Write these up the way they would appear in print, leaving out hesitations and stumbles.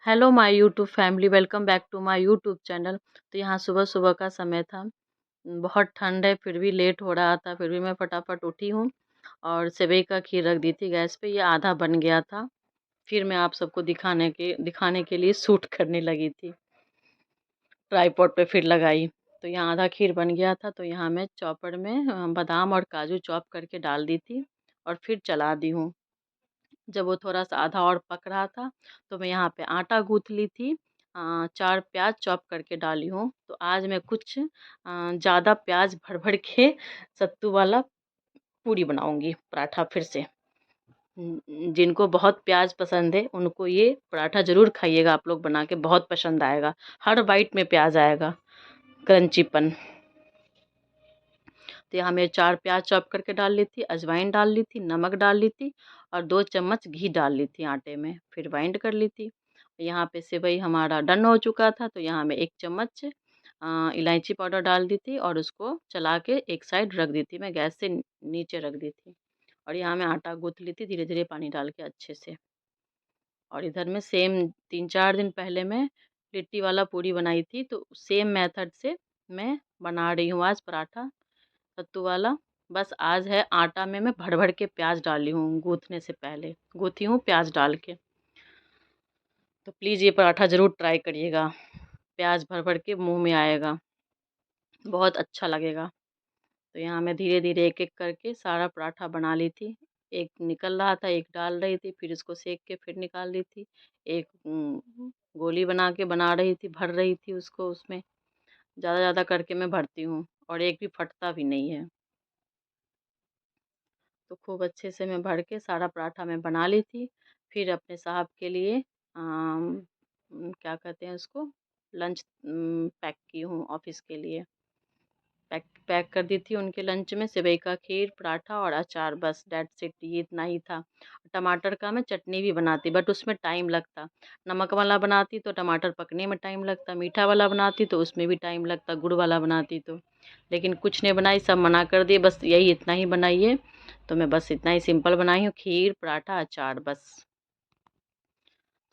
Hello my YouTube family, welcome back to my YouTube channel. तो यहाँ सुबह सुबह का समय था। बहुत ठंड है, फिर भी लेट हो रहा था, फिर भी मैं फटाफट उठी हूँ और सेवई का खीर रख दी थी गैस पे। ये आधा बन गया था। फिर मैं आप सबको दिखाने के लिए शूट करने लगी थी। ट्राइपॉड पे फिर लगाई। तो यहाँ आधा खीर बन गया था, तो यहाँ मैं चॉपर में बादाम और काजू चॉप करके डाल दी थी और फिर चला दी हूँ। जब वो थोड़ा-सा आधा और पक रहा था, तो मैं यहाँ पे आटा गूँथ ली थी। 4 प्याज़ चॉप करके डाली हूँ। तो आज मैं कुछ ज़्यादा प्याज़ भर-भर के सत्तू वाला पूरी बनाऊँगी, पराठा फिर से। जिनको बहुत प्याज़ पसंद है, उनको ये पराठा ज़रूर खाइएगा आप लोग बना के, बहुत पसंद आएगा। हर बाइट में प्याज़ आएगा, क्रंचीपन। तो यहाँ मैं 4 प्याज़ चॉप करके डाल ली थी, अजवाइन डाल ली थी, नमक डाल ली थी और 2 चम्मच घी डाल ली थी आटे में, फिर बाइंड कर ली थी। यहाँ पे सेवई हमारा डन हो चुका था, तो यहाँ मैं 1 चम्मच इलायची पाउडर डाल दी थी और उसको चला के एक साइड रख दी थी। मैं गैस से नीचे रख दी थी और यहाँ मैं आटा गूँथ ली थी धीरे-धीरे पानी डाल के अच्छे से। और इधर में सेम 3-4 दिन पहले मैं लिट्टी वाला पूरी बनाई थी, तो सेम मेथड से मैं बना रही हूँ आज पराठा सत्तू वाला। बस आज है आटा में मैं भर-भर के प्याज़ डाली हूँ गूँथने से पहले, गूँथी हूँ प्याज़ डाल के। तो प्लीज़ ये पराठा ज़रूर ट्राई करिएगा, प्याज़ भर-भर के मुँह में आएगा, बहुत अच्छा लगेगा। तो यहाँ मैं धीरे-धीरे एक-एक करके सारा पराठा बना ली थी। एक निकल रहा था, एक डाल रही थी, फिर इसको सेक के फिर निकाल ली थी। एक गोली बना के बना रही थी, भर रही थी उसको उसमें। ज़्यादा-ज़्यादा करके मैं भरती हूँ और एक भी फटता भी नहीं है। तो खूब अच्छे से मैं भर के सारा पराठा मैं बना ली थी। फिर अपने साहब के लिए क्या कहते हैं उसको, लंच पैक की हूँ ऑफ़िस के लिए। पैक पैक कर दी थी उनके लंच में सेवई का खीर, पराठा और अचार, बस दैट्स इट, ये इतना ही था। टमाटर का मैं चटनी भी बनाती बट उसमें टाइम लगता। नमक वाला बनाती तो टमाटर पकने में टाइम लगता, मीठा वाला बनाती तो उसमें भी टाइम लगता, गुड़ वाला बनाती तो। लेकिन कुछ नहीं बनाई, सब मना कर दिए, बस यही इतना ही बनाइए। तो मैं बस इतना ही सिंपल बनाई हूँ, खीर, पराठा, अचार बस।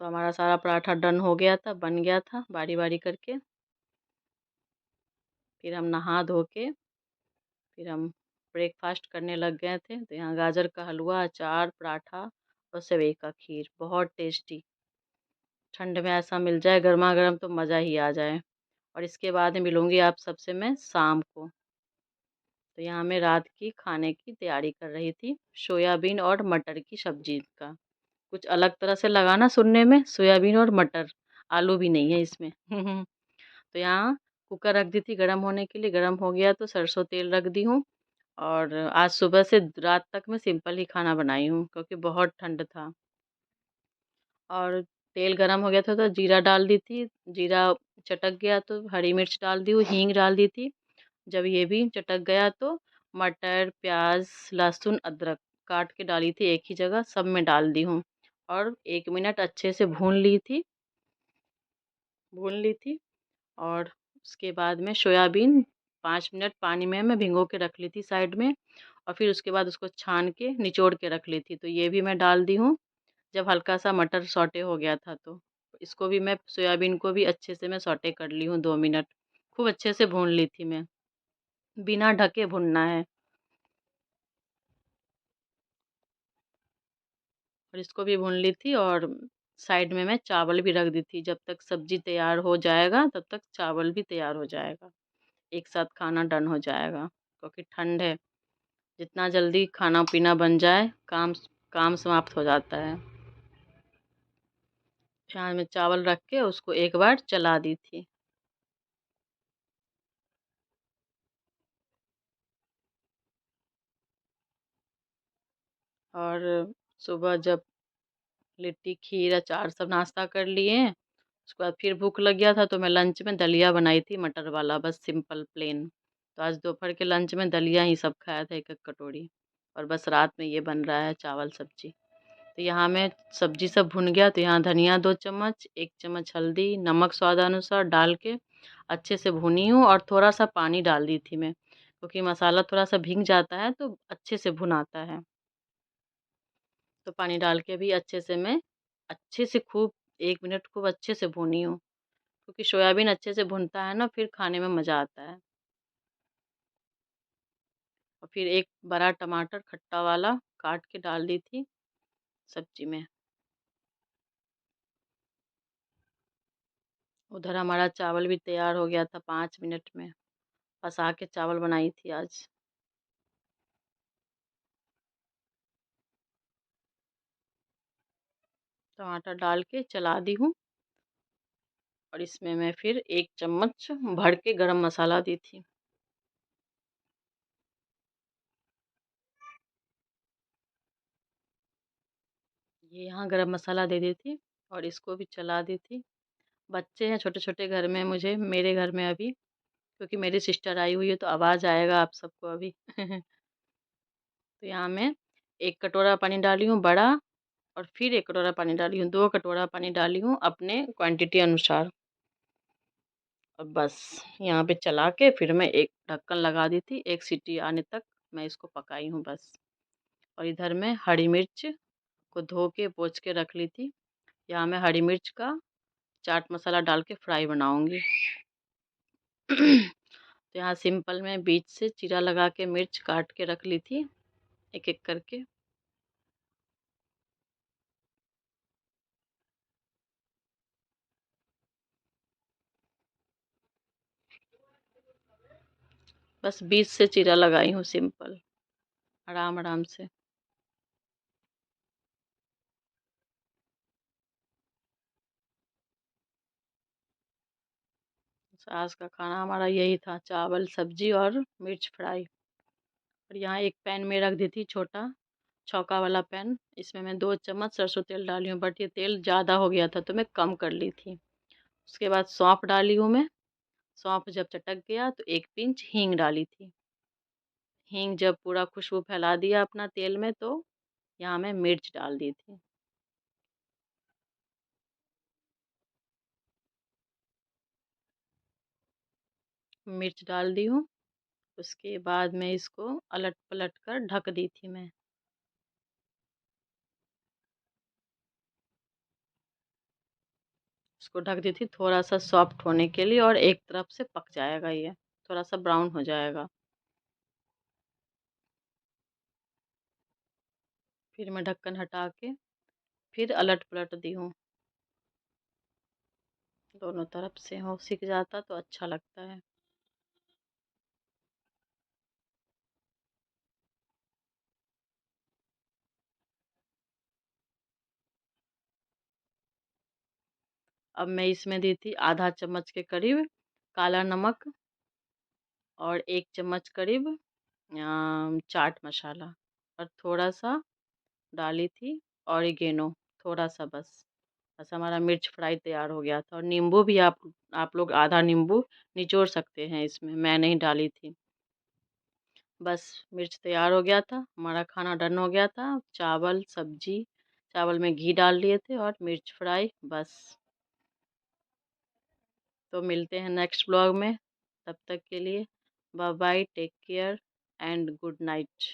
तो हमारा सारा पराठा डन हो गया था, बन गया था बारी-बारी करके। फिर हम नहा धो के फिर हम ब्रेकफ़ास्ट करने लग गए थे। तो यहाँ गाजर का हलवा, अचार, पराठा और सेवई का खीर, बहुत टेस्टी। ठंड में ऐसा मिल जाए गरमा-गरम तो मज़ा ही आ जाए। और इसके बाद मिलूँगी आप सबसे मैं शाम को। तो यहाँ मैं रात की खाने की तैयारी कर रही थी, सोयाबीन और मटर की सब्ज़ी का। कुछ अलग तरह से लगा ना सुनने में, सोयाबीन और मटर, आलू भी नहीं है इसमें। तो यहाँ कुकर रख दी थी गरम होने के लिए, गरम हो गया तो सरसों तेल रख दी हूँ। और आज सुबह से रात तक मैं सिंपल ही खाना बनाई हूँ क्योंकि बहुत ठंड था। और तेल गरम हो गया था तो जीरा डाल दी थी, जीरा चटक गया तो हरी मिर्च डाल दी हूँ, हींग डाल दी थी। जब ये भी चटक गया तो मटर, प्याज़, लहसुन, अदरक काट के डाली थी एक ही जगह, सब मैं डाल दी हूँ। और 1 मिनट अच्छे से भून ली थी। और उसके बाद में सोयाबीन 5 मिनट पानी में मैं भिगो के रख ली थी साइड में। और फिर उसके बाद उसको छान के निचोड़ के रख ली थी, तो ये भी मैं डाल दी हूँ। जब हल्का सा मटर सौटे हो गया था तो इसको भी मैं सोयाबीन को भी अच्छे से मैं सौटे कर ली हूँ 2 मिनट। खूब अच्छे से भून ली थी मैं, बिना ढके भुनना है। और इसको भी भून ली थी और साइड में मैं चावल भी रख दी थी। जब तक सब्ज़ी तैयार हो जाएगा तब तक चावल भी तैयार हो जाएगा। एक साथ खाना डन हो जाएगा क्योंकि ठंड है। जितना जल्दी खाना-पीना बन जाए, काम समाप्त हो जाता है। फिर में चावल रख के उसको एक बार चला दी थी। और सुबह जब लिट्टी, खीर, अचार सब नाश्ता कर लिए, उसके बाद फिर भूख लग गया था तो मैं लंच में दलिया बनाई थी मटर वाला, बस सिंपल प्लेन। तो आज दोपहर के लंच में दलिया ही सब खाया था 1-1 कटोरी। और बस रात में ये बन रहा है चावल सब्ज़ी। तो यहाँ मैं सब्ज़ी सब भुन गया तो यहाँ धनिया 2 चम्मच, 1 चम्मच हल्दी, नमक स्वादानुसार डाल के अच्छे से भुनी हूँ और थोड़ा-सा पानी डाल दी थी मैं, क्योंकि मसाला थोड़ा-सा भीग जाता है तो अच्छे से भुनाता है। तो पानी डाल के भी अच्छे से मैं अच्छे से खूब 1 मिनट खूब अच्छे से भूनी हूँ, क्योंकि सोयाबीन अच्छे से भुनता है ना, फिर खाने में मज़ा आता है। और फिर एक बड़ा टमाटर खट्टा वाला काट के डाल दी थी सब्जी में। उधर हमारा चावल भी तैयार हो गया था 5 मिनट में। पसा के चावल बनाई थी आज। टमाटर डाल के चला दी हूँ और इसमें मैं फिर 1 चम्मच भर के गरम मसाला दी थी। ये यहाँ गरम मसाला दे दी थी और इसको भी चला दी थी। बच्चे हैं छोटे-छोटे घर में मेरे घर में अभी, क्योंकि मेरी सिस्टर आई हुई है तो आवाज़ आएगा आप सबको अभी। तो यहाँ मैं 1 कटोरा पानी डाली हूँ बड़ा और फिर 1 कटोरा पानी डाली हूँ, 2 कटोरा पानी डाली हूँ अपने क्वांटिटी अनुसार। और बस यहाँ पे चला के फिर मैं एक ढक्कन लगा दी थी, 1 सीटी आने तक मैं इसको पकाई हूँ बस। और इधर मैं हरी मिर्च को धो के पोंछ के रख ली थी। यहाँ मैं हरी मिर्च का चाट मसाला डाल के फ्राई बनाऊँगी। तो यहाँ सिंपल मैं बीच से चीरा लगा के मिर्च काट के रख ली थी, एक-एक करके। बस बीच से चीरा लगाई हूँ सिंपल, आराम-आराम से। आज का खाना हमारा यही था, चावल, सब्जी और मिर्च फ्राई। और यहाँ एक पैन में रख दी थी छोटा, चौका वाला पैन। इसमें मैं 2 चम्मच सरसों तेल डाली हूँ, बट ये तेल ज़्यादा हो गया था तो मैं कम कर ली थी। उसके बाद सौंफ डाली हूँ मैं। सौंफ जब चटक गया तो 1 पिंच हींग डाली थी। हींग जब पूरा खुशबू फैला दिया अपना तेल में तो यहाँ मैं मिर्च डाल दी थी। मिर्च डाल दी हूँ। उसके बाद मैं इसको अलट-पलट कर ढक दी थी मैं। इसको ढक दी थी थोड़ा-सा सॉफ्ट होने के लिए और एक तरफ से पक जाएगा ये, थोड़ा-सा ब्राउन हो जाएगा। फिर मैं ढक्कन हटा के फिर अलट-पलट दी हूँ। दोनों तरफ से हो सिक जाता तो अच्छा लगता है। अब मैं इसमें दी थी आधा चम्मच के करीब काला नमक और 1 चम्मच करीब चाट मसाला और थोड़ा-सा डाली थी ऑरिगेनो, थोड़ा-सा बस। बस हमारा मिर्च फ्राई तैयार हो गया था और नींबू भी आप लोग आधा नींबू निचोड़ सकते हैं इसमें, मैं नहीं डाली थी। बस मिर्च तैयार हो गया था, हमारा खाना डन हो गया था। चावल, सब्जी, चावल में घी डाल लिए थे और मिर्च फ्राई बस। तो मिलते हैं नेक्स्ट व्लॉग में, तब तक के लिए bye bye, take care and good night.